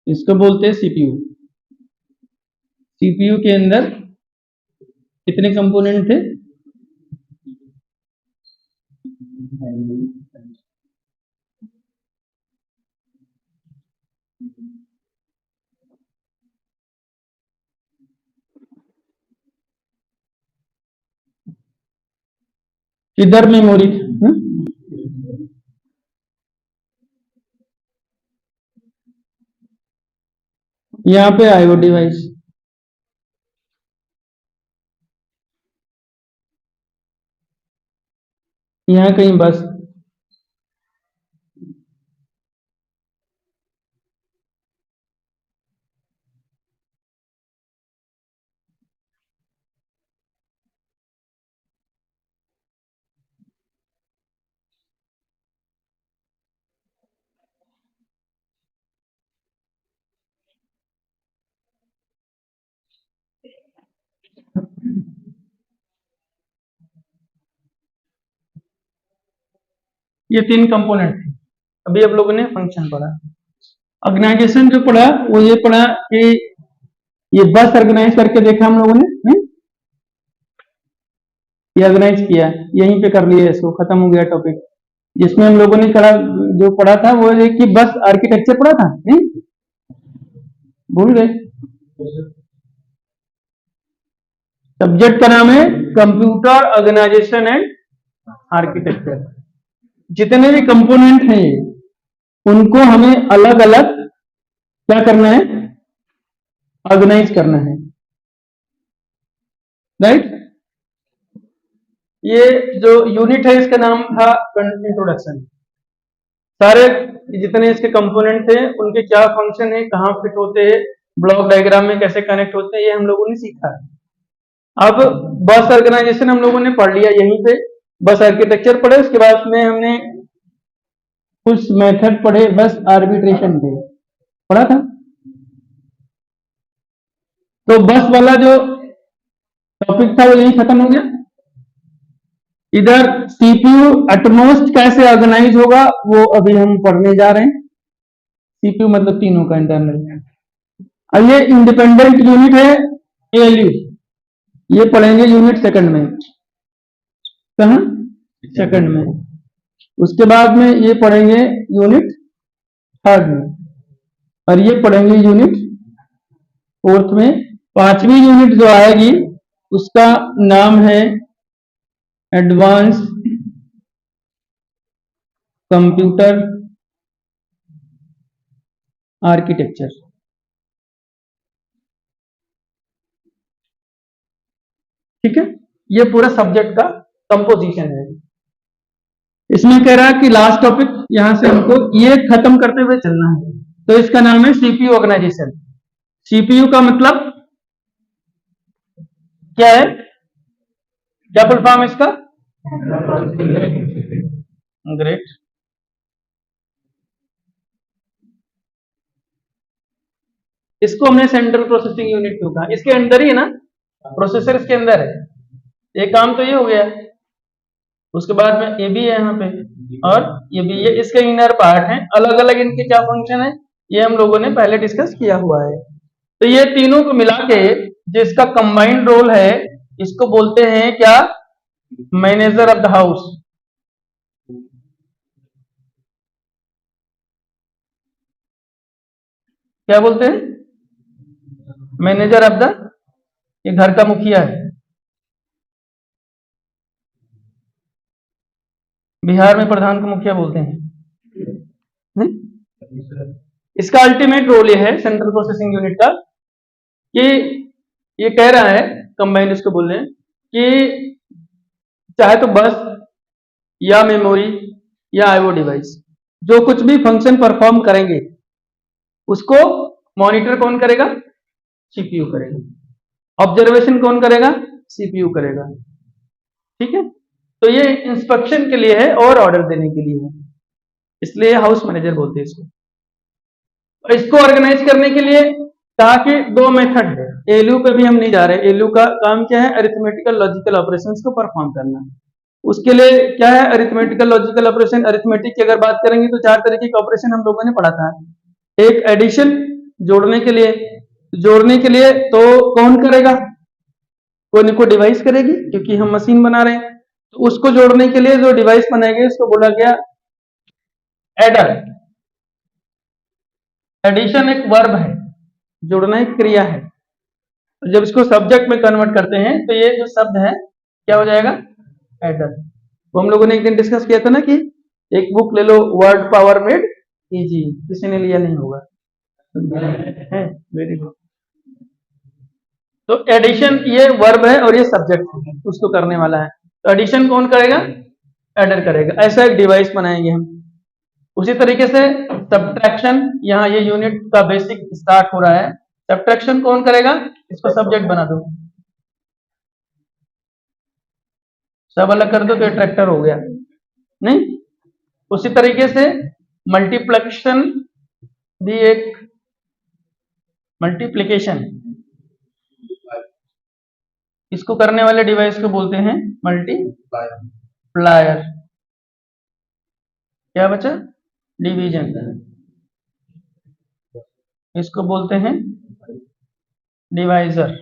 इसको बोलते हैं सीपीयू। सीपीयू के अंदर कितने कंपोनेंट थे? किधर मेमोरी थी? यहाँ पे आईओ डिवाइस, यहाँ कहीं बस। ये 3 कंपोनेंट थे। अभी आप लोगों ने फंक्शन पढ़ा। ऑर्गेनाइजेशन जो पढ़ा वो ये पढ़ा कि ये बस ऑर्गेनाइज करके देखा हम लोगों ने, नहीं? ये ऑर्गेनाइज किया, यहीं पे कर लिया, इसको खत्म हो गया टॉपिक। जिसमें हम लोगों ने जो पढ़ा था वो है कि बस आर्किटेक्चर पढ़ा था, नहीं? भूल गए? सब्जेक्ट का नाम है कंप्यूटर ऑर्गेनाइजेशन एंड आर्किटेक्चर। जितने भी कंपोनेंट हैं उनको हमें अलग अलग क्या करना है? ऑर्गेनाइज करना है, राइट? ये जो यूनिट है इसका नाम था इंट्रोडक्शन। सारे जितने इसके कंपोनेंट थे उनके क्या फंक्शन है, कहाँ फिट होते हैं, ब्लॉक डायग्राम में कैसे कनेक्ट होते हैं, ये हम लोगों ने सीखा है। अब बस ऑर्गेनाइजेशन हम लोगों ने पढ़ लिया, यहीं पे बस आर्किटेक्चर पढ़े, उसके बाद में हमने कुछ मेथड पढ़े, बस आर्बिट्रेशन पे पढ़ा था। तो बस वाला जो टॉपिक था वो यही खत्म हो गया। इधर सीपीयू एटमोस्ट कैसे ऑर्गेनाइज होगा वो अभी हम पढ़ने जा रहे हैं। सीपीयू मतलब तीनों का इंटरनल। अब ये इंडिपेंडेंट यूनिट है एएलयू, ये पढ़ेंगे यूनिट सेकंड में। कहाँ? सेकंड में। उसके बाद में ये पढ़ेंगे यूनिट थर्ड में, और ये पढ़ेंगे यूनिट फोर्थ में। पांचवी यूनिट जो आएगी उसका नाम है एडवांस कंप्यूटर आर्किटेक्चर। ठीक है, ये पूरा सब्जेक्ट का कंपोजिशन है। इसमें कह रहा है कि लास्ट टॉपिक यहां से हमको ये खत्म करते हुए चलना है, तो इसका नाम है सीपीयू ऑर्गेनाइजेशन। सीपीयू का मतलब क्या है? क्या फुल फॉर्म इसका? ग्रेट। इसको हमने सेंट्रल प्रोसेसिंग यूनिट क्यों कहा? इसके अंदर ही है ना, प्रोसेसर इसके अंदर है। एक काम तो ये हो गया, उसके बाद में ये भी है यहाँ पे, और ये भी, ये इसके इनर पार्ट है। अलग अलग इनके क्या फंक्शन है ये हम लोगों ने पहले डिस्कस किया हुआ है। तो ये तीनों को मिला के जिसका कंबाइंड रोल है इसको बोलते हैं क्या? Manager of the house. क्या बोलते हैं? मैनेजर ऑफ द, ये घर का मुखिया है। बिहार में प्रधान को मुखिया बोलते हैं। इसका अल्टीमेट रोल ये है सेंट्रल प्रोसेसिंग यूनिट का कि ये कह रहा है, कंबाइंड इसको बोल रहे हैं कि चाहे तो बस या मेमोरी या आईओ डिवाइस जो कुछ भी फंक्शन परफॉर्म करेंगे उसको मॉनिटर कौन करेगा? सीपीयू करेगा। ऑब्जर्वेशन कौन करेगा? सीपीयू करेगा। ठीक है, तो ये इंस्पेक्शन के लिए है और ऑर्डर देने के लिए है, इसलिए हाउस मैनेजर बोलते हैं इसको। इसको ऑर्गेनाइज करने के लिए कहा कि दो मेथड है। एलयू पे भी हम नहीं जा रहे। एलयू का काम क्या है? अरिथमेटिकल लॉजिकल ऑपरेशंस को परफॉर्म करना। उसके लिए क्या है? Arithmetical logical operation. अरिथमेटिक की अगर बात करेंगे तो 4 तरीके के ऑपरेशन हम लोगों ने पढ़ा था। एक एडिशन, जोड़ने के लिए तो कौन करेगा? कोई न कोई डिवाइस करेगी, क्योंकि हम मशीन बना रहे हैं। तो उसको जोड़ने के लिए जो डिवाइस बनाएगी उसको बोला गया एडर। एडिशन एक वर्ब है, जोड़ना एक क्रिया है। तो जब इसको सब्जेक्ट में कन्वर्ट करते हैं तो ये जो शब्द है क्या हो जाएगा? एडर। तो हम लोगों ने एक दिन डिस्कस किया था ना कि एक बुक ले लो, वर्ड पावर मेड इजी। किसी ने लिया नहीं होगा, है वेरी गुड। तो एडिशन ये वर्ब है और ये सब्जेक्ट है, उसको करने वाला है। तो एडिशन कौन करेगा? एडर करेगा। ऐसा एक डिवाइस बनाएंगे हम। उसी तरीके से सब्ट्रैक्शन, यहाँ ये यूनिट का बेसिक स्टार्ट हो रहा है। सब्ट्रैक्शन कौन करेगा? इसको सब्जेक्ट बना दो, सब अलग कर दो तो ट्रैक्टर हो गया नहीं। उसी तरीके से मल्टीप्लिकेशन भी एक मल्टीप्लिकेशन, इसको करने वाले डिवाइस को बोलते हैं मल्टीप्लायर। क्या बचा? डिवीजन, इसको बोलते हैं डिवाइजर।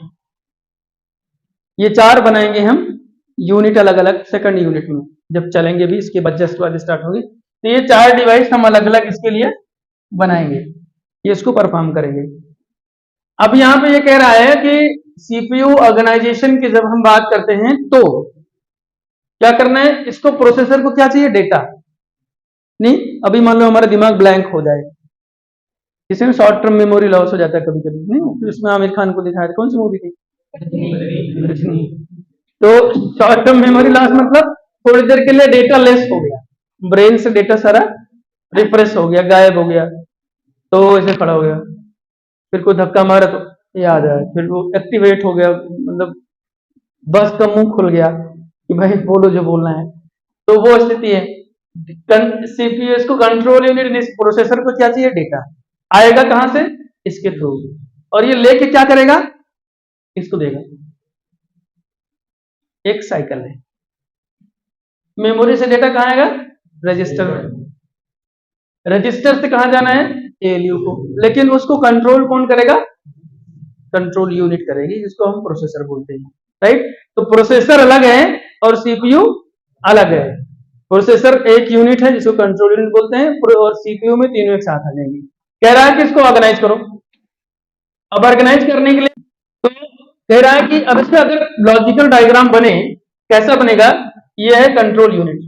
ये 4 बनाएंगे हम यूनिट अलग अलग सेकंड यूनिट में, जब चलेंगे भी, इसके बाद जस्ट बाद स्टार्ट होगी। तो ये 4 डिवाइस हम अलग अलग इसके लिए बनाएंगे, ये इसको परफॉर्म करेंगे। अब यहां पे ये कह रहा है कि सीपीयू ऑर्गेनाइजेशन की जब हम बात करते हैं तो क्या करना है? इसको प्रोसेसर को क्या चाहिए? डेटा नहीं। अभी मान लो हमारा दिमाग ब्लैंक हो जाए, किसी में शॉर्ट टर्म मेमोरी लॉस हो जाता है कभी कभी, नहीं? इसमें आमिर खान को दिखाया था, कौन सी मूवी थी? तो शॉर्ट टर्म मेमोरी लॉस मतलब थोड़ी देर के लिए डेटा लेस हो गया, ब्रेन से डेटा सारा रिफ्रेश हो गया, गायब हो गया, तो ऐसे खड़ा हो गया। फिर कोई धक्का मारा तो याद आया, फिर वो एक्टिवेट हो गया, मतलब बस का मुंह खुल गया कि भाई बोलो जो बोलना है। तो वो स्थिति है। सीपीयू इसको कंट्रोल यूनिट, इस प्रोसेसर को क्या चाहिए? डेटा। आएगा कहां से? इसके थ्रू। और ये लेके क्या करेगा? इसको देगा। एक साइकिल है। मेमोरी से डेटा कहां आएगा? रजिस्टर में। रजिस्टर से कहां जाना है? एएलयू को। लेकिन उसको कंट्रोल कौन करेगा? कंट्रोल यूनिट करेगी, जिसको हम प्रोसेसर बोलते हैं, राइट। तो प्रोसेसर अलग है और सीपीयू अलग है। प्रोसेसर एक यूनिट है जिसको कंट्रोल यूनिट बोलते हैं, और सीपीयू में तीनों एक साथ आ जाएंगे। कह रहा है कि इसको ऑर्गेनाइज करो। अब ऑर्गेनाइज करने के लिए तो कह रहा है कि अब इसमें अगर लॉजिकल डायग्राम बने, कैसा बनेगा? ये है कंट्रोल यूनिट।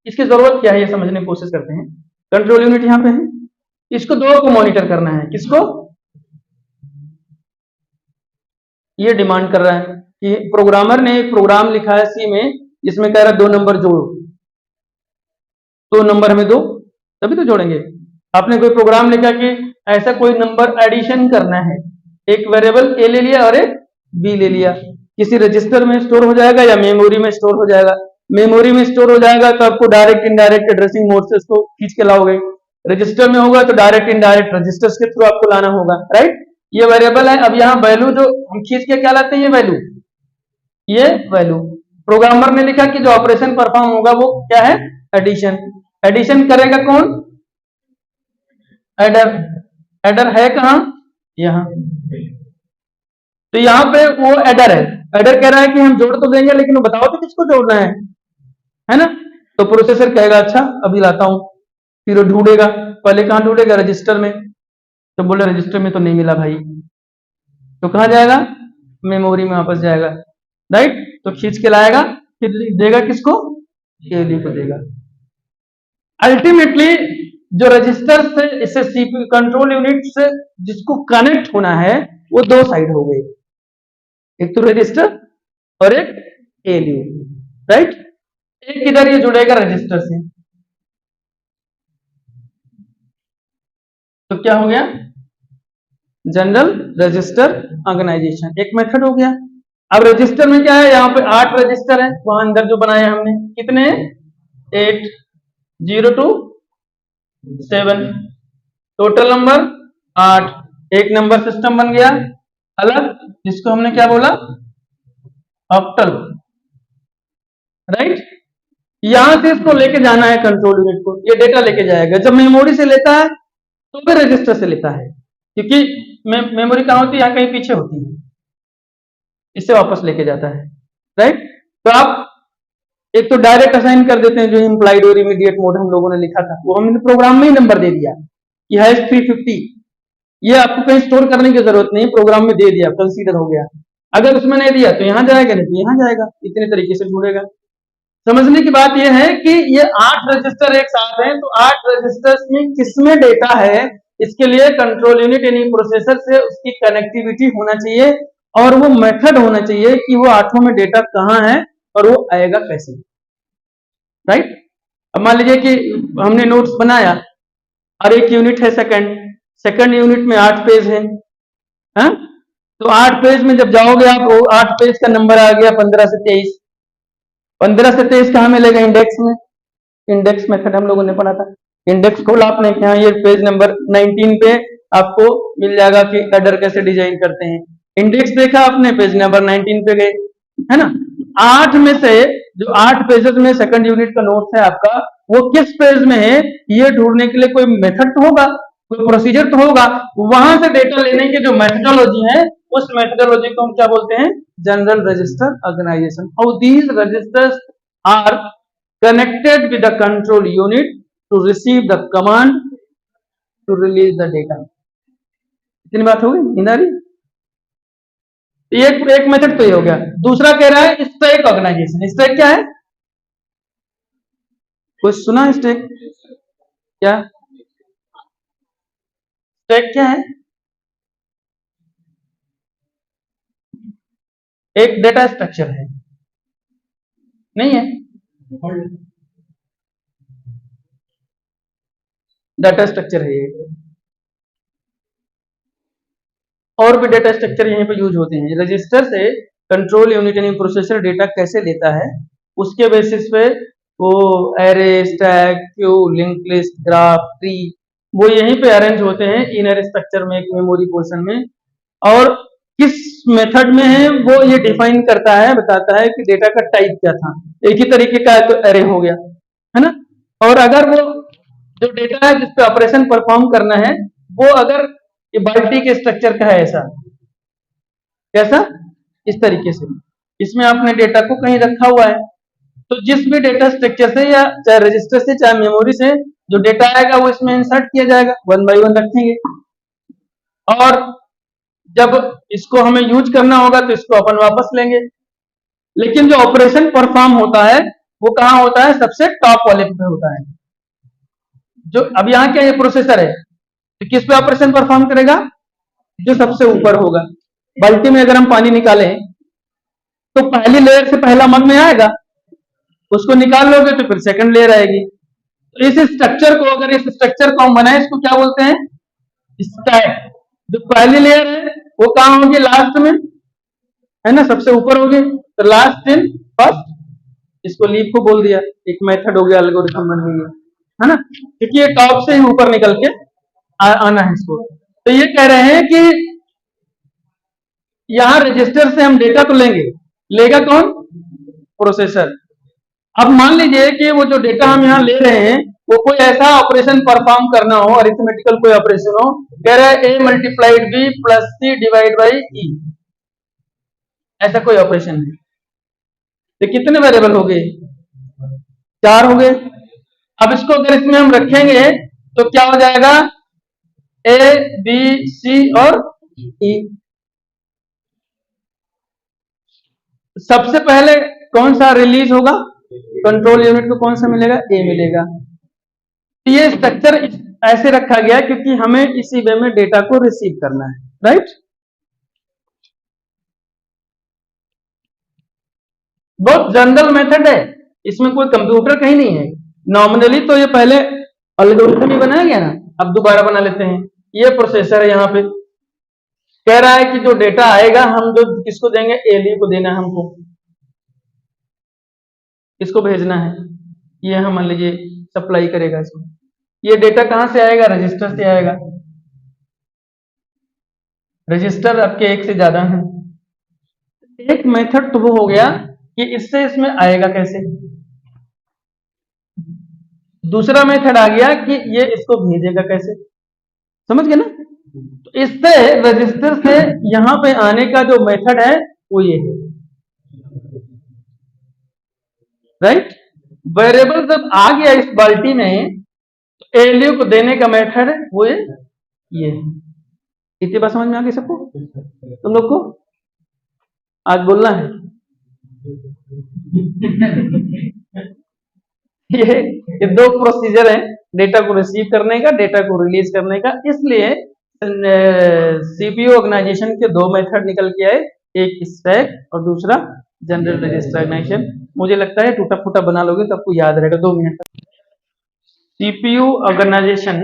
इसकी जरूरत क्या है ये समझने की कोशिश करते हैं। कंट्रोल यूनिट यहां पे है, इसको 2 को मॉनिटर करना है। किसको? ये डिमांड कर रहा है कि प्रोग्रामर ने एक प्रोग्राम लिखा है सी में, जिसमें कह रहा है 2 नंबर जोड़ो, 2 नंबर हमें दो, तभी तो जोड़ेंगे। आपने कोई प्रोग्राम लिखा कि ऐसा कोई नंबर एडिशन करना है, एक वेरिएबल ए ले लिया और एक बी ले लिया, किसी रजिस्टर में स्टोर हो जाएगा या मेमोरी में स्टोर हो जाएगा। मेमोरी में स्टोर हो जाएगा तो आपको डायरेक्ट इनडायरेक्ट एड्रेसिंग मोड से इसको खींच के लाओगे। रजिस्टर में होगा तो डायरेक्ट इनडायरेक्ट रजिस्टर्स के थ्रू आपको लाना होगा, राइट। ये वेरिएबल है। अब यहाँ वैल्यू जो हम खींच के क्या लाते हैं, ये वैल्यू प्रोग्रामर ने लिखा कि जो ऑपरेशन परफॉर्म होगा वो क्या है? एडिशन। एडिशन करेगा कौन? एडर। एडर है कहां? यहां। तो यहां पे वो एडर है। एडर कह रहा है कि हम जोड़ तो देंगे, लेकिन बताओ तो किसको जोड़ना है ना। तो प्रोसेसर कहेगा अच्छा अभी लाता हूं। फिर वो ढूंढेगा, पहले कहां ढूंढेगा? रजिस्टर में। तो बोले रजिस्टर में तो नहीं मिला भाई, तो कहां जाएगा? मेमोरी में वापस जाएगा, राइट। तो खींच के लाएगा, फिर देगा किसको? एएलयू को देगा। अल्टीमेटली जो रजिस्टर से इससे सीपीयू कंट्रोल यूनिट से जिसको कनेक्ट होना है वो 2 साइड हो गई, एक तो रजिस्टर और एक एएलयू, राइट। एक इधर ये जुड़ेगा रजिस्टर से, तो क्या हो गया? जनरल रजिस्टर ऑर्गेनाइजेशन एक मेथड हो गया। अब रजिस्टर में क्या है? यहाँ पे 8 रजिस्टर है, वहां अंदर जो बनाए हमने कितने? 8, 0 to 7, टोटल नंबर 8। एक नंबर सिस्टम बन गया अलग, जिसको हमने क्या बोला? Octal, right. यहां से इसको लेके जाना है कंट्रोल यूनिट को, ये डेटा लेके जाएगा। जब मेमोरी से लेता है तो फिर रजिस्टर से लेता है, क्योंकि मेमोरी कहाँ होती है, यहाँ कहीं पीछे होती है, इससे वापस लेके जाता है, राइट। तो आप एक तो डायरेक्ट असाइन कर देते हैं, जो इम्प्लाइड और इमीडिएट मोड हम लोगों ने लिखा था वो हमने प्रोग्राम में ही नंबर दे दिया कि हैश 350, ये आपको कहीं स्टोर करने की जरूरत नहीं, प्रोग्राम में दे दिया, कंसीडर हो गया। अगर उसमें नहीं दिया तो यहाँ जाएगा, नहीं तो यहाँ जाएगा, इतने तरीके से जुड़ेगा। समझने की बात यह है कि ये 8 रजिस्टर एक साथ हैं, तो 8 रजिस्टर्स में किसमें डेटा है, इसके लिए कंट्रोल यूनिट यानी प्रोसेसर से उसकी कनेक्टिविटी होना चाहिए और वो मेथड होना चाहिए कि वो 8 में डेटा कहाँ है और वो आएगा कैसे, राइट। अब मान लीजिए कि हमने नोट्स बनाया और एक यूनिट है सेकंड यूनिट में 8 पेज है, हाँ? तो 8 पेज में जब जाओगे आप, 8 पेज का नंबर आ गया 15 से 23। 15 से 23 कहाँ मिलेगा, इंडेक्स में। इंडेक्स मेथड हम लोगों ने पढ़ा था, इंडेक्स खोला आपने, यहाँ ये पेज नंबर 19 पे आपको मिल जाएगा कि हेडर कैसे डिजाइन करते हैं। इंडेक्स देखा आपने, पेज नंबर 19 पे गए, है ना। 8 में से जो 8 पेजेस में सेकंड यूनिट का नोट्स है आपका, वो किस पेज में है ये ढूंढने के लिए कोई मेथड तो होगा, कोई प्रोसीजर तो होगा। वहां से डेटा लेने की जो मेथडोलॉजी है, उस मेथडोलॉजी को हम क्या बोलते हैं, general register organization. How these registers are connected with the control unit to receive the command to release the data। इतनी बात हो गई, नींद आ रही। एक मेथड तो ये हो गया। दूसरा कह रहा है स्टैक ऑर्गेनाइजेशन। स्टैक क्या है, कुछ सुना है स्टैक क्या, स्टैक क्या है, एक डेटा स्ट्रक्चर है, नहीं है, डाटा स्ट्रक्चर है ये। और भी डेटा स्ट्रक्चर यहीं पे यूज होते हैं। रजिस्टर से कंट्रोल यूनिट यानी प्रोसेसर डेटा कैसे लेता है, उसके बेसिस पे वो array, stack, Q, link list, graph, tree, वो यहीं पे अरेंज होते हैं इनर स्ट्रक्चर में, एक मेमोरी पोर्शन में। और किस मेथड में है वो ये डिफाइन करता है, बताता है कि डेटा का टाइप क्या था। एक ही तरीके का है तो एरे हो गया, है ना। और अगर वो जो डेटा है जिसपे ऑपरेशन परफॉर्म करना है, वो अगर ये बाल्टी के स्ट्रक्चर का है, ऐसा कैसा, इस तरीके से, इसमें आपने डेटा को कहीं रखा हुआ है, तो जिस भी डेटा स्ट्रक्चर से या चाहे रजिस्टर से चाहे मेमोरी से जो डेटा आएगा वो इसमें इंसर्ट किया जाएगा, 1 बाय 1 रखेंगे। और जब इसको हमें यूज करना होगा तो इसको अपन वापस लेंगे। लेकिन जो ऑपरेशन परफॉर्म होता है वो कहाँ होता है, सबसे टॉप वाले पे होता है। जो अब यहाँ क्या, ये प्रोसेसर है, तो किस पे ऑपरेशन परफॉर्म करेगा, जो सबसे ऊपर होगा। बाल्टी में अगर हम पानी निकालें तो पहली लेयर से पहला मग में आएगा, उसको निकाल लोगे तो फिर सेकंड लेयर आएगी। तो इस स्ट्रक्चर को, अगर इस स्ट्रक्चर को हम बनाए, इसको क्या बोलते हैं, स्टैक। जो पहली लेयर है वो कहाँ होगी, लास्ट में, है ना, सबसे ऊपर होगी, तो लास्ट इन फर्स्ट, इसको लीफ को बोल दिया, एक मेथड हो गया, एल्गोरिथम बन गई है ना, क्योंकि ये टॉप से ही ऊपर निकल के आना है इसको। तो ये कह रहे हैं कि यहां रजिस्टर से हम डेटा तो लेंगे, लेगा कौन, प्रोसेसर। अब मान लीजिए कि वो जो डेटा हम यहाँ ले रहे हैं वो कोई ऐसा ऑपरेशन परफॉर्म करना हो, अरिथमेटिकल कोई ऑपरेशन हो, कह रहा है A multiplied B plus C divide by E, ऐसा कोई ऑपरेशन है, तो कितने वेरिएबल हो गए, 4 हो गए। अब इसको अगर इसमें हम रखेंगे तो क्या हो जाएगा, ए बी सी और ई। सबसे पहले कौन सा रिलीज होगा, कंट्रोल यूनिट को कौन सा मिलेगा, ए मिलेगा। ये स्ट्रक्चर ऐसे रखा गया क्योंकि हमें इसी वे में डेटा को रिसीव करना है, राइट। बहुत जनरल मेथड है, इसमें कोई कंप्यूटर कहीं नहीं है। नॉमिनली तो ये पहले एल्गोरिथम ही बनाया गया ना, अब दोबारा बना लेते हैं। ये प्रोसेसर है, यहाँ पे कह रहा है कि जो डेटा आएगा हम जो किसको देंगे, एलयू को देना है हमको, इसको भेजना है, ये हम मान लीजिए सप्लाई करेगा इसको। ये डेटा कहां से आएगा, रजिस्टर से आएगा। रजिस्टर आपके एक से ज्यादा हैं। एक मेथड तो वो हो गया कि इससे इसमें आएगा कैसे। दूसरा मेथड आ गया कि ये इसको भेजेगा कैसे, समझ गए ना। तो इससे रजिस्टर से यहां पे आने का जो मेथड है वो ये है, राइट। वेरिएबल जब आ गया इस बाल्टी में, तो एलयू को देने का मेथड है वो ये है। इतनी बात समझ में आ गई सबको, तुम लोग को आज बोलना है। ये दो प्रोसीजर है डेटा को रिसीव करने का, डेटा को रिलीज करने का। इसलिए सीपीयू ऑर्गेनाइजेशन के दो मेथड निकल के आए, एक स्टैक और दूसरा जनरल रजिस्टर ऑर्गेनाइजेशन। मुझे लगता है टूटा फूटा बना लोगे तो आपको याद रहेगा 2 मिनट तक। CPU organization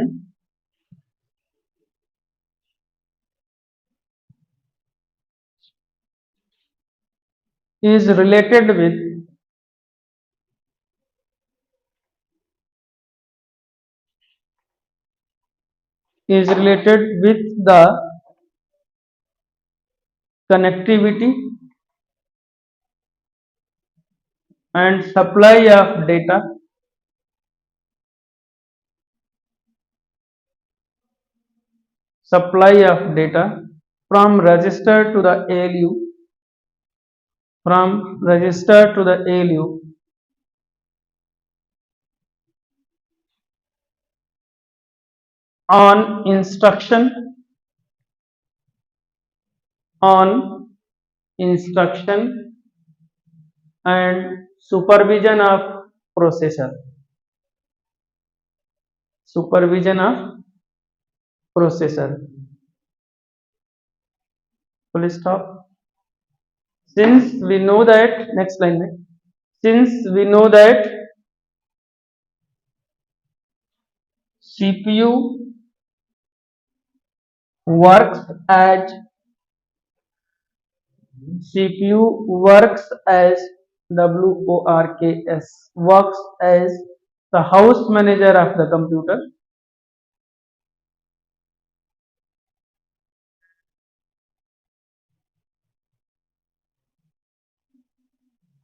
is related with the connectivity and supply of data from register to the ALU, from register to the ALU on instruction and supervision of processor, full stop. Since we know that, next line में, since we know that CPU works as works as the house manager of the computer.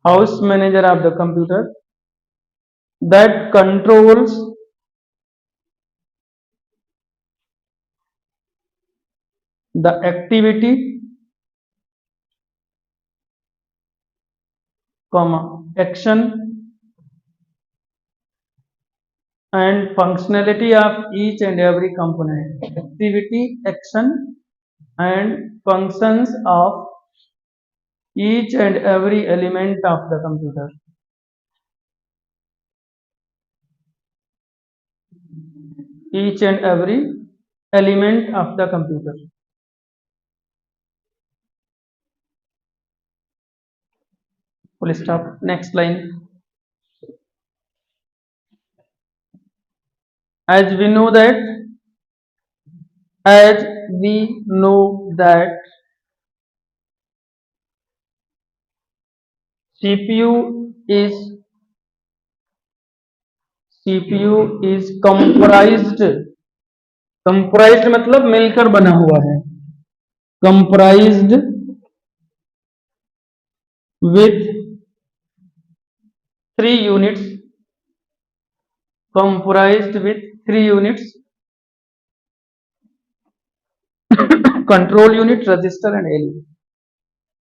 House manager of the computer that controls the activity, action and functionality of each and every component. Activity, action and functions of each and every element of the computer. Each and every element of the computer. Full stop. Next line. As we know that CPU is comprised मतलब मिलकर बना हुआ है, comprised with 3 units, control unit, register and ALU.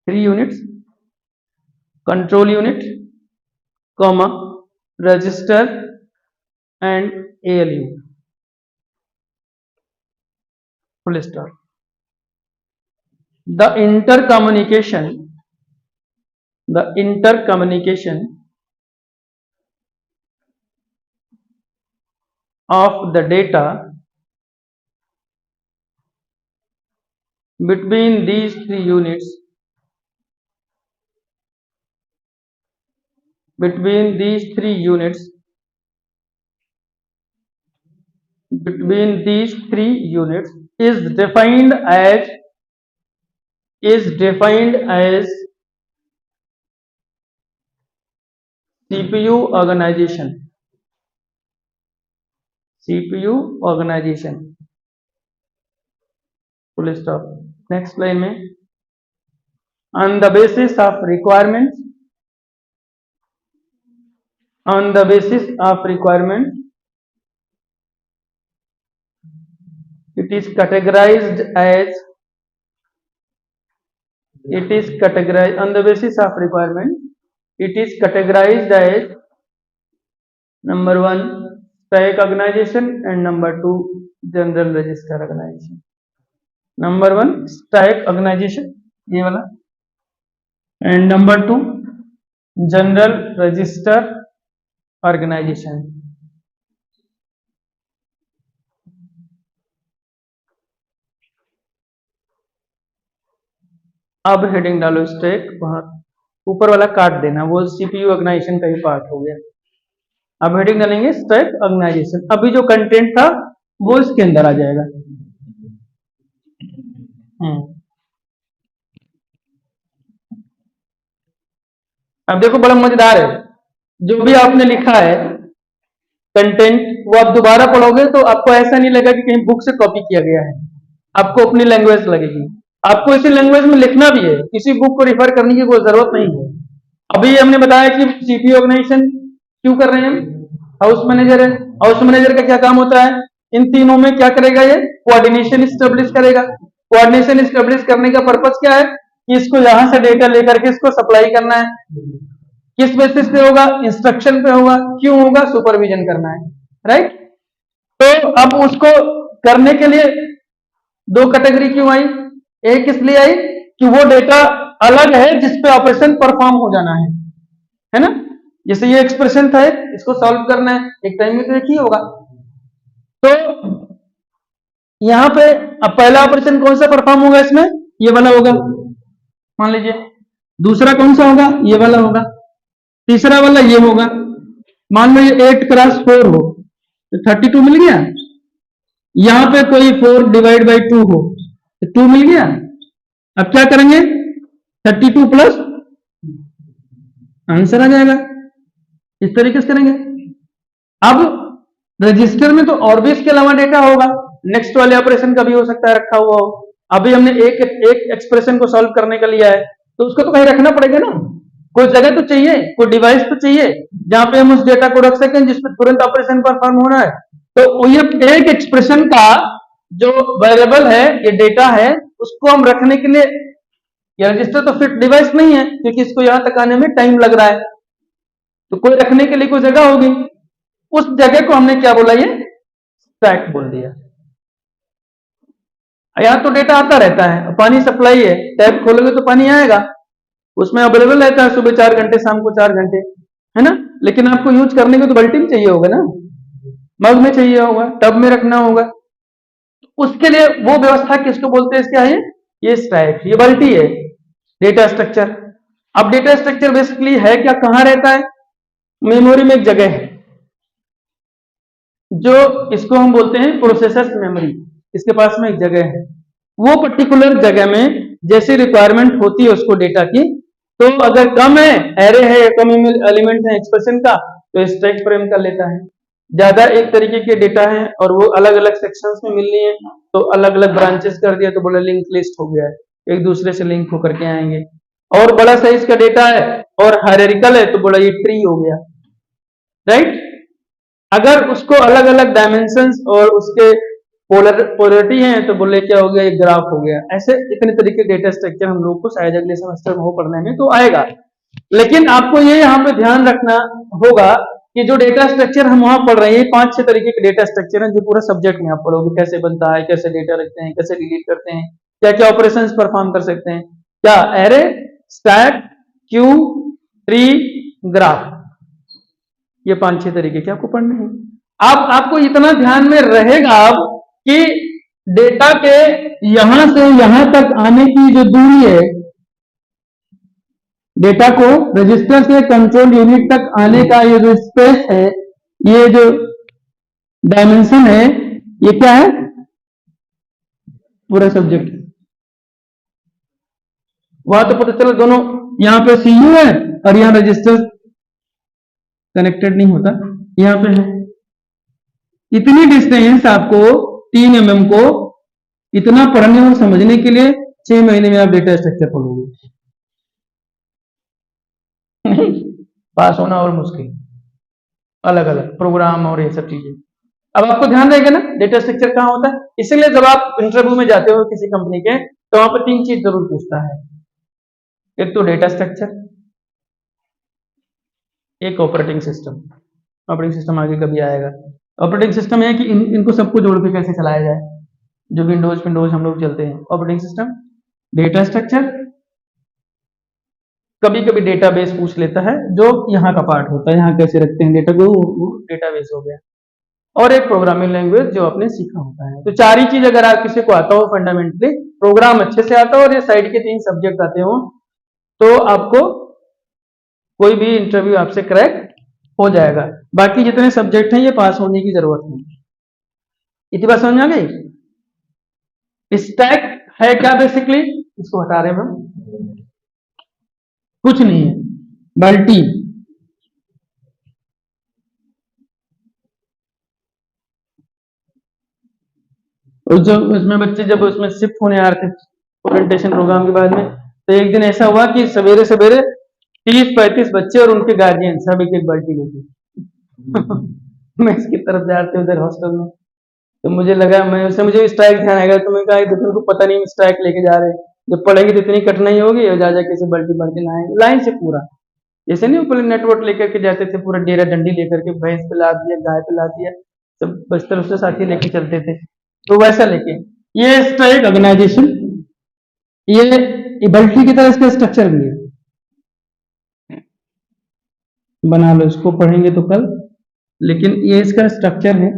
3 units, control unit, register and ALU. Full stop. The intercommunication of the data between these 3 units is defined as CPU organization. Full stop. Next line में, on the basis of requirements, It is categorized as on the basis of requirement. It is categorized as number 1 stack organization and number 2 general register organization. Number 1 stack organization ये वाला and number 2 general register organization. अब heading डालो stack, वहां ऊपर वाला काट देना, वो सीपीयू ऑर्गेनाइजेशन का ही पार्ट हो गया। अब हेडिंग डालेंगे स्टैक ऑर्गेनाइजेशन, अभी जो कंटेंट था वो इसके अंदर आ जाएगा। अब देखो बड़ा मजेदार है, जो भी आपने लिखा है कंटेंट वो आप दोबारा पढ़ोगे तो आपको ऐसा नहीं लगेगा कि कहीं बुक से कॉपी किया गया है, आपको अपनी लैंग्वेज लगेगी। आपको इसी लैंग्वेज में लिखना भी है, किसी बुक को रिफर करने की कोई जरूरत नहीं है। अभी हमने बताया कि सीपीयू ऑर्गेनाइजेशन क्यों कर रहे हैं, हाउस मैनेजर है, हाउस मैनेजर का क्या काम होता है, इन तीनों में क्या करेगा, ये कोऑर्डिनेशन स्टेब्लिश करेगा। कोऑर्डिनेशन स्टेब्लिश करने का पर्पस क्या है कि इसको यहां से डेटा लेकर के इसको सप्लाई करना है। किस बेसिस पे होगा, इंस्ट्रक्शन पे होगा। क्यों होगा, सुपरविजन करना है, राइट। तो अब उसको करने के लिए दो कैटेगरी क्यों आई, एक इसलिए आई कि वो डेटा अलग है जिसपे ऑपरेशन परफॉर्म हो जाना है ना। जैसे ये एक्सप्रेशन था, इसको सॉल्व करना है, एक टाइम में तो एक ही होगा। तो यहां पे अब पहला ऑपरेशन कौन सा परफॉर्म होगा, इसमें ये वाला होगा मान लीजिए, दूसरा कौन सा होगा, ये वाला होगा, तीसरा वाला ये होगा। मान लो ये 8 क्रॉस 4 हो तो 32 मिल गया। यहां पे कोई 4 डिवाइड बाई 2 हो तो 2 मिल गया। अब क्या करेंगे, 32 प्लस आंसर आ जाएगा, इस तरीके से करेंगे। अब रजिस्टर में तो और भी इसके अलावा डेटा होगा, नेक्स्ट वाले ऑपरेशन का भी हो सकता है रखा हुआ हो। अभी हमने एक एक्सप्रेशन को सॉल्व करने का लिया है तो उसको तो कहीं रखना पड़ेगा ना, कोई जगह तो चाहिए, कोई डिवाइस तो चाहिए जहां पे हम उस डेटा को रख सकें जिसपे तुरंत ऑपरेशन परफॉर्म होना है। तो ये एक एक्सप्रेशन का जो वेरिएबल है, ये डेटा है, उसको हम रखने के लिए, ये रजिस्टर तो फिट डिवाइस नहीं है क्योंकि इसको यहां तक आने में टाइम लग रहा है, तो कोई रखने के लिए कोई जगह होगी, उस जगह को हमने क्या बोला, ये स्टैक बोल दिया। यहां तो डेटा आता रहता है, पानी सप्लाई है, टैप खोलोगे तो पानी आएगा, उसमें अवेलेबल रहता है सुबह 4 घंटे, शाम को 4 घंटे, है ना। लेकिन आपको यूज करने को तो बाल्टी में चाहिए होगा ना, मग में चाहिए होगा, टब में रखना होगा, उसके लिए वो व्यवस्था किसको बोलते हैं, क्या है ये स्टैक, ये बाल्टी है डेटा स्ट्रक्चर। अब डेटा स्ट्रक्चर बेसिकली है क्या, कहां रहता है, मेमोरी में एक जगह है जो इसको हम बोलते हैं प्रोसेसर मेमोरी, इसके पास में एक जगह है, वो पर्टिकुलर जगह में जैसी रिक्वायरमेंट होती है उसको डेटा की, तो अगर कम है, एरे है, कम एलिमेंट है एक्सप्रेशन का, तो स्टैक फ्रेम कर लेता है। ज्यादा एक तरीके के डेटा है और वो अलग अलग सेक्शंस में मिलनी है तो अलग अलग ब्रांचेस कर दिया तो बोला लिंक लिस्ट हो गया है, एक दूसरे से लिंक होकर के आएंगे। और बड़ा साइज का डेटा है और हायरार्किकल है तो बोला ये ट्री हो गया, राइट। अगर उसको अलग अलग डायमेंशंस और उसके पोलरिटी है तो बोले क्या हो गया, एक ग्राफ हो गया। ऐसे इतने तरीके डेटा स्ट्रक्चर हम लोग को शायद अगले सेमेस्टर में हो पढ़ने में तो आएगा, लेकिन आपको ये यहाँ पे ध्यान रखना होगा कि जो डेटा स्ट्रक्चर हम वहां पढ़ रहे हैं, ये 5-6 तरीके के डेटा स्ट्रक्चर हैं जो पूरा सब्जेक्ट में आप पढ़ोगे, कैसे बनता है, कैसे डेटा रखते हैं, कैसे डिलीट करते हैं, क्या क्या ऑपरेशन परफॉर्म कर सकते हैं, क्या array, stack, Q, tree, graph, ये 5-6 तरीके के आपको पढ़ने हैं। अब आपको इतना ध्यान में रहेगा अब कि डेटा के यहां से यहां तक आने की जो दूरी है, डेटा को रजिस्टर से कंट्रोल यूनिट तक आने का ये जो स्पेस है, ये जो डायमेंशन है, ये क्या है, पूरा सब्जेक्ट। वहां तो पता चला दोनों, यहां पे सीयू है और यहां रजिस्टर कनेक्टेड नहीं होता, यहां पे है। इतनी डिस्टेंस आपको 3 mm को इतना पढ़ने और समझने के लिए 6 महीने में आप डेटा स्ट्रक्चर पढ़ोगे, पास होना और मुश्किल, अलग अलग प्रोग्राम और ये सब चीजें। अब आपको ध्यान रहेगा ना डेटा स्ट्रक्चर कहाँ होता है। इसलिए जब आप इंटरव्यू में जाते हो किसी कंपनी के, तो वहां पर 3 चीज जरूर पूछता है। एक तो डेटा स्ट्रक्चर, एक ऑपरेटिंग सिस्टम। ऑपरेटिंग सिस्टम आगे कभी आएगा। ऑपरेटिंग सिस्टम है कि इनको सबको जोड़ के कैसे चलाया जाए, जो विंडोज विंडोज हम लोग चलते हैं, ऑपरेटिंग सिस्टम। डेटा स्ट्रक्चर, कभी कभी डेटाबेस पूछ लेता है, जो यहाँ का पार्ट होता है, यहाँ कैसे रखते हैं डेटा को, वो डेटाबेस हो गया। और एक प्रोग्रामिंग लैंग्वेज जो आपने सीखा होता है। तो 4 ही चीज अगर आप किसी को आता हो फंडामेंटली, प्रोग्राम अच्छे से आता हो और ये साइड के 3 सब्जेक्ट आते हो, तो आपको कोई भी इंटरव्यू आपसे क्रैक हो जाएगा। बाकी जितने सब्जेक्ट हैं ये पास होने की जरूरत नहीं। इतनी बात समझ आ गई। स्टैक है क्या बेसिकली, इसको हटा रहे हैं हम, कुछ नहीं है, मल्टी। और जो उसमें बच्चे जब उसमें शिफ्ट होने आ रहे थे ओरिएंटेशन प्रोग्राम के बाद में, तो एक दिन ऐसा हुआ कि सवेरे सवेरे 30-35 बच्चे और उनके गार्जियन सब एक एक बाल्टी लेके मैं इसकी तरफ जा रहे थे उधर हॉस्टल में। तो मुझे लगा, मैं उससे मुझे स्ट्राइक ध्यान आएगा, तो मैं कहा देखो उनको पता नहीं स्ट्राइक लेके जा रहे हैं, जब पढ़ेंगे तो इतनी कठिनाई होगी और जा जाके से बाल्टी बाल्टी लाएंगे लाइन से पूरा। जैसे नहीं पहले नेटवर्क लेकर के जाते थे, पूरा डेरा डंडी लेकर के, भैंस पे लाद दिया, गाय पे लाद दिया, सब बस्तर उससे साथी लेके चलते थे, तो वैसा लेके ये स्ट्राइक ऑर्गेनाइजेशन, ये बल्टी की तरह इसका स्ट्रक्चर भी है। बना लो, इसको पढ़ेंगे तो कल, लेकिन ये इसका स्ट्रक्चर है।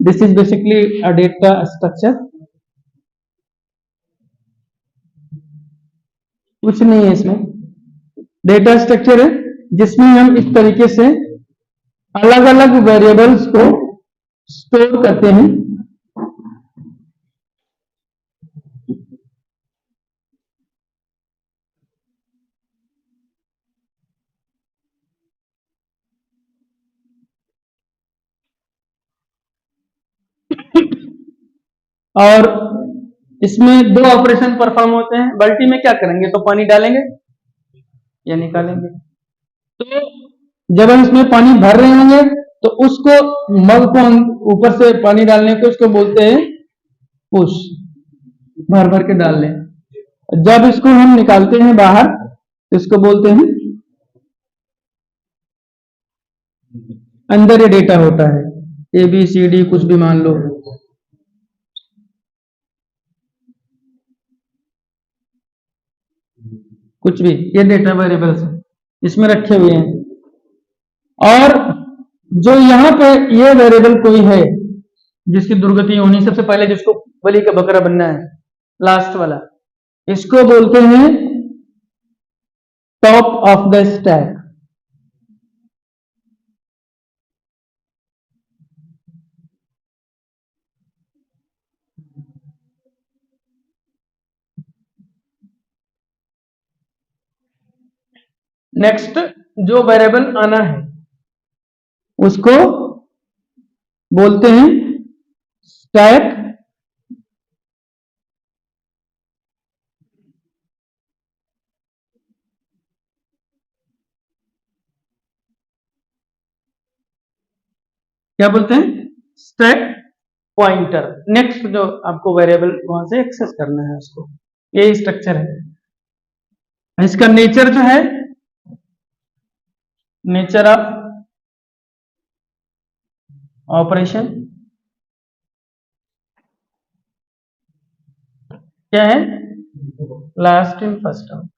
This is basically a data structure. कुछ नहीं है इसमें, डेटा स्ट्रक्चर है जिसमें हम इस तरीके से अलग अलग वेरिएबल्स को स्टोर करते हैं। और इसमें 2 ऑपरेशन परफॉर्म होते हैं। बाल्टी में क्या करेंगे, तो पानी डालेंगे या निकालेंगे। तो जब हम इसमें पानी भर रहे होंगे, तो उसको मग को ऊपर से पानी डालने को उसको बोलते हैं पुश, भर भर के डाल लें। जब इसको हम निकालते हैं बाहर, तो इसको बोलते हैं अंदर ये डेटा होता है, ए बी सी डी कुछ भी मान लो, कुछ भी, ये डेटा वेरिएबल्स इसमें रखे हुए हैं। और जो यहाँ पे ये वेरिएबल कोई है जिसकी दुर्गति होनी, सबसे पहले जिसको बलि का बकरा बनना है, लास्ट वाला, इसको बोलते हैं top of the stack. Next जो वेरिएबल आना है उसको बोलते हैं स्टैक क्या बोलते हैं, स्टैक पॉइंटर। नेक्स्ट जो आपको वेरिएबल वहां से एक्सेस करना है उसको, ये स्ट्रक्चर है। इसका नेचर जो है, नेचर ऑफ ऑपरेशन क्या है, लास्ट इन फर्स्ट आउट।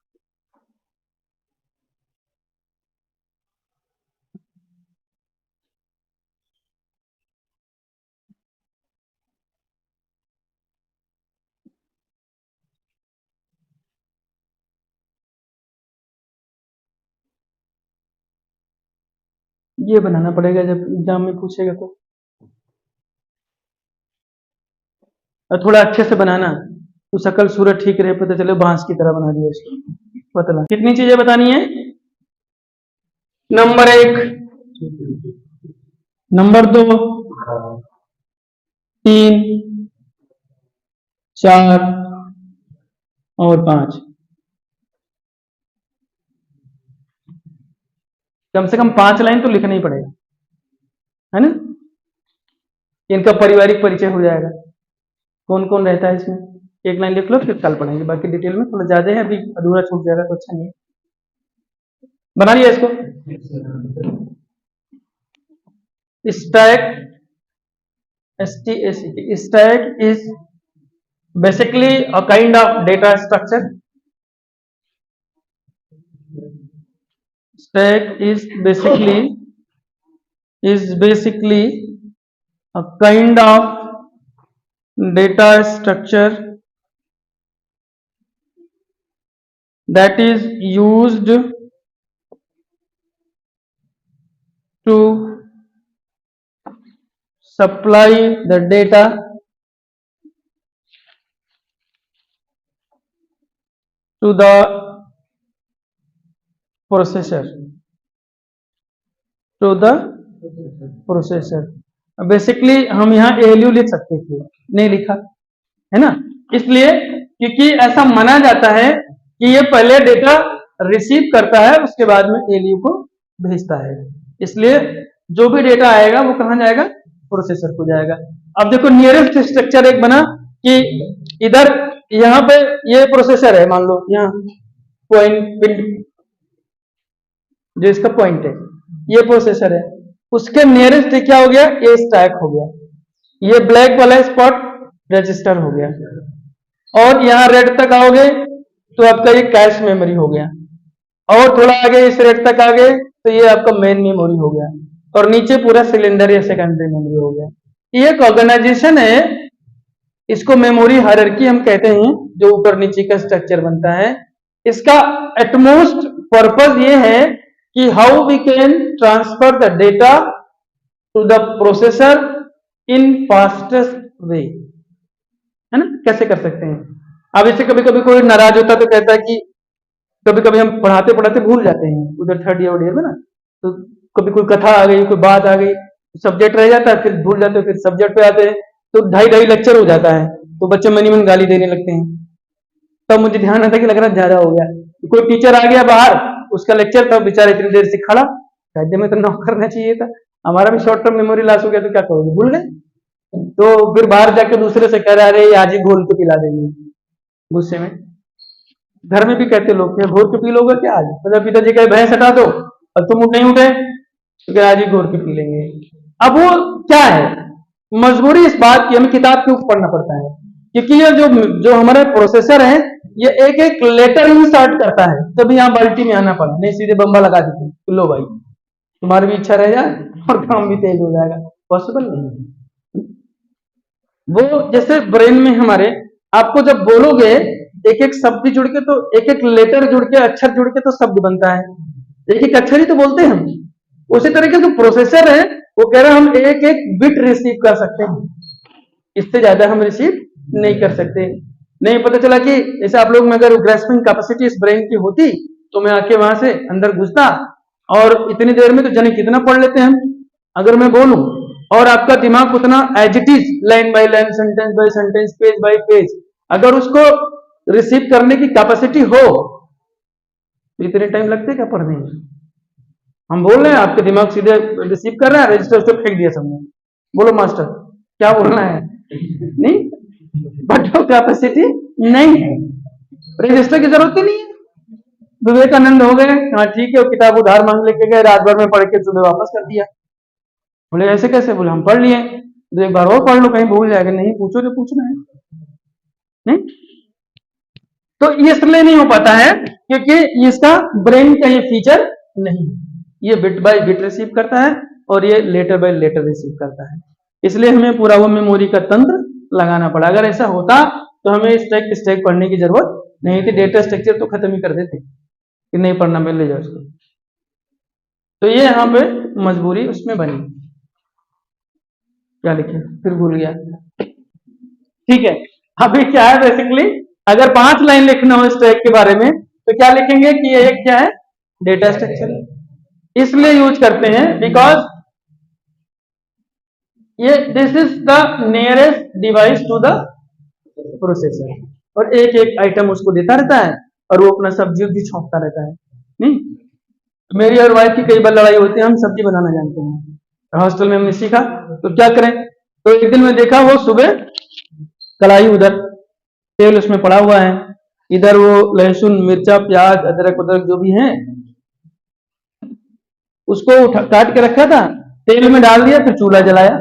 ये बनाना पड़ेगा जब एग्जाम में पूछेगा तो, और थोड़ा अच्छे से बनाना, तो शकल सूरत ठीक रहे, पता चले बांस की तरह बना दिया इसको पतला। कितनी चीजें बतानी है, नंबर 1, नंबर 2, 3, 4 और 5। कम से कम 5 लाइन तो लिखना ही पड़ेगा, है ना। इनका पारिवारिक परिचय हो जाएगा, कौन कौन रहता है इसमें, एक लाइन लिख लो, फिर कल पढ़ेंगे, बाकी डिटेल में थोड़ा ज्यादा है, अभी अधूरा छूट जाएगा तो अच्छा नहीं है। बना लिया इसको। Stack, STAC, stack is basically a kind of data structure. Stack is basically a kind of data structure that is used to supply the data to the processor, basically हम यहाँ ALU लिख सकते थे, नहीं लिखा है ना, इसलिए क्योंकि ऐसा माना जाता है कि ये पहले डेटा रिसीव करता है, उसके बाद में ALU को भेजता है, इसलिए जो भी डेटा आएगा वो कहाँ जाएगा, प्रोसेसर को जाएगा। अब देखो नियरेस्ट स्ट्रक्चर एक बना कि इधर यहाँ पे ये प्रोसेसर है, मान लो यहाँ पॉइंट जो इसका पॉइंट है ये प्रोसेसर है, उसके नियरेस्ट क्या हो गया, ये स्टैक हो गया, ये ब्लैक वाला स्पॉट रजिस्टर हो गया, और यहाँ रेड तक आओगे तो आपका ये कैश मेमोरी हो गया, और थोड़ा आगे इस रेड तक आ गए तो ये आपका मेन मेमोरी हो गया, और नीचे पूरा सिलेंडर या सेकेंडरी मेमोरी हो गया। ये एक ऑर्गेनाइजेशन है, इसको मेमोरी हायरार्की हम कहते हैं, जो ऊपर नीचे का स्ट्रक्चर बनता है। इसका एटमोस्ट पर्पस ये है कि how we can transfer the data to the processor in fastest way, है ना, कैसे कर सकते हैं। अब इससे कभी कभी कोई नाराज होता तो कहता है कि कभी कभी हम पढ़ाते पढ़ाते भूल जाते हैं, उधर थर्ड ईयर में ना, तो कभी कोई कथा आ गई, कोई बात आ गई, सब्जेक्ट रह जाता है, फिर भूल जाते हैं, फिर सब्जेक्ट पे आते हैं तो ढाई लेक्चर हो जाता है, तो बच्चे मन गाली देने लगते हैं। तब मुझे ध्यान आता कि लग रहा ज्यादा हो गया, कोई टीचर आ गया बाहर, उसका लेक्चर था, बेचारा इतनी देर से खड़ा, राज्य में तो नॉक करना चाहिए था, हमारा भी शॉर्ट टर्म मेमोरी लॉस हो गया, तो क्या करोगे, भूल गए, तो फिर बाहर जाके दूसरे से कह रहे आज ही घोल के पिला देंगे, गुस्से में। घर में भी कहते लोग घोर के पी लोगे क्या आज, मतलब पिताजी कहे भैंस हटा दो, अब तुम नहीं उठे तो आज ही घोर के पी लेंगे। अब वो क्या है, मजबूरी इस बात की, हमें किताब के ऊपर पढ़ना पड़ता है, क्योंकि ये जो हमारे प्रोसेसर है ये एक एक लेटर ही स्टार्ट करता है, तभी यहाँ बाल्टी में आना पड़ा, नहीं सीधे बम्बा लगा देते लो भाई तुम्हारी भी इच्छा रह जाए और काम भी तेज हो जाएगा, पॉसिबल नहीं है। वो जैसे ब्रेन में हमारे, आपको जब बोलोगे एक एक शब्द जुड़ के, तो एक एक लेटर जुड़ के, अक्षर जुड़ के तो शब्द बनता है, एक एक अक्षर ही तो बोलते हैं हम। उसी तरीके से प्रोसेसर है, वो कह रहे हैं हम एक एक बिट रिसीव कर सकते हैं, इससे ज्यादा हम रिसीव नहीं कर सकते। नहीं पता चला कि जैसे आप लोग में अगर ग्रेस्पिंग कैपेसिटी इस ब्रेन की होती तो मैं आके वहां से अंदर घुसता, और इतनी देर में तो जाने कितना पढ़ लेते हैं हम, अगर मैं बोलूं, और आपका दिमाग उतना as it is, line by line, sentence by sentence, page by page, अगर उसको रिसीव करने की कैपेसिटी हो तो इतने टाइम लगते क्या पढ़ने में। हम बोल रहे हैं, आपके दिमाग सीधे रिसीव कर रहा है, रजिस्टर से फेंक दिया सबने, बोलो मास्टर क्या बोलना है, नहीं, बट वो कैपेसिटी नहीं है, रजिस्टर की जरूरत ही नहीं है। विवेकानंद हो गए, हाँ ठीक है, वो किताब उधार मांग लेके गए, रात भर में पढ़ के सुबह वापस कर दिया, बोले ऐसे कैसे, बोले हम पढ़ लिए, तो एक बार और पढ़ लो कहीं भूल जाएगा, नहीं पूछो जो पूछना है, नहीं। तो ये इसलिए नहीं हो पाता है क्योंकि इसका ब्रेन का ये फीचर नहीं है, ये बिट बाय बिट रिसीव करता है और ये लेटर बाय लेटर रिसीव करता है, इसलिए हमें पूरा वो मेमोरी का तंत्र लगाना पड़ा। अगर ऐसा होता तो हमें स्टैक पढ़ने की जरूरत नहीं थी, डेटा स्ट्रक्चर तो खत्म ही कर देते कि नहीं पढ़ना मिल ले जाए उसको। तो ये यहाँ पे मजबूरी उसमें बनी, क्या लिखे फिर भूल गया, ठीक है। अभी क्या है, बेसिकली अगर 5 लाइन लिखना हो स्टैक के बारे में तो क्या लिखेंगे कि ये क्या है, डेटा स्ट्रक्चर, इसलिए यूज करते हैं बिकॉज ये this is the nearest device to the processor, और एक एक आइटम उसको देता रहता है और वो अपना सब्जी उब्जी छौंकता रहता है। नहीं, मेरी और वाइफ की कई बार लड़ाई होती है, हम सब्जी बनाना जानते हैं, हॉस्टल में हमने सीखा, तो क्या करें, तो एक दिन मैं देखा वो सुबह कढ़ाई उधर तेल उसमें पड़ा हुआ है, इधर वो लहसुन मिर्चा प्याज अदरक उदरक जो भी है उसको काट के रखा था, तेल में डाल दिया, फिर चूल्हा जलाया।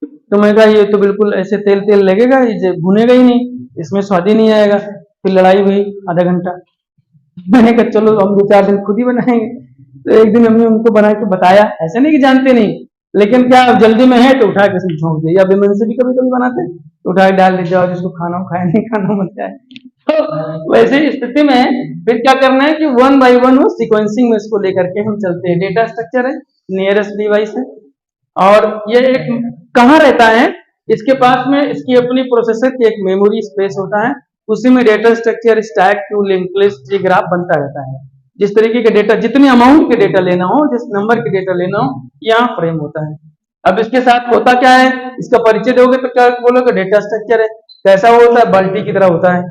तो मैं कहा ये तो बिल्कुल ऐसे तेल तेल लगेगा, ये भुनेगा ही नहीं, इसमें स्वाद ही नहीं आएगा। फिर लड़ाई हुई आधा घंटा। मैंने कहा चलो हम 2-4 दिन खुद ही बनाएंगे। तो एक दिन हमने उनको बना के बताया, ऐसे नहीं कि जानते नहीं, लेकिन क्या जल्दी में है तो उठा के उसमें झोंक दिया। अभी मन से भी कभी कभी बनाते तो उठा के डाल दीजिए, और जिसको खाना हो खाए, नहीं खाना मत जाए। तो वैसे ही स्थिति में फिर क्या करना है कि 1 by 1 वो सीक्वेंसिंग में इसको लेकर के हम चलते हैं। डेटा स्ट्रक्चर है, नियरेस्ट डिवाइस है, और ये एक कहाँ रहता है, इसके पास में इसकी अपनी प्रोसेसर की एक मेमोरी स्पेस होता है, उसी में data structure stack queue link list tree graph बनता रहता है। जिस तरीके के डेटा, जितने अमाउंट के डेटा लेना हो, जिस नंबर के डेटा लेना हो, यहाँ फ्रेम होता है। अब इसके साथ होता क्या है, इसका परिचय दोगे तो क्या बोलोगे, डेटा स्ट्रक्चर है। कैसा होता है, बाल्टी की तरह होता है।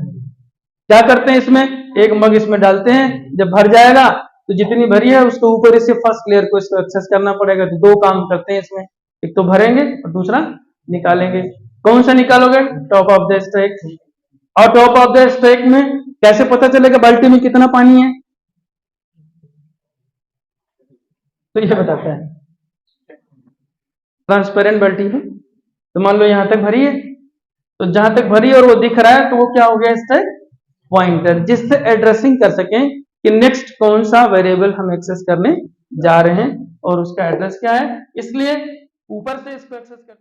क्या करते हैं इसमें, एक मग इसमें डालते हैं, जब भर जाएगा तो जितनी भरी है उसको ऊपर से फर्स्ट लेयर को इसको एक्सेस करना पड़ेगा। तो 2 काम करते हैं इसमें, एक तो भरेंगे और दूसरा निकालेंगे। कौन सा निकालोगे, टॉप ऑफ द स्टैक। और टॉप ऑफ द स्टैक में कैसे पता चलेगा बाल्टी में कितना पानी है, तो ये बताता है। ट्रांसपेरेंट बाल्टी है, तो मान लो यहां तक भरी है, तो जहां तक भरी और वो दिख रहा है तो वो क्या हो गया, स्टैक पॉइंटर, जिससे एड्रेसिंग कर सकें कि नेक्स्ट कौन सा वेरिएबल हम एक्सेस करने जा रहे हैं और उसका एड्रेस क्या है। इसलिए ऊपर से इसको एक्सेस करते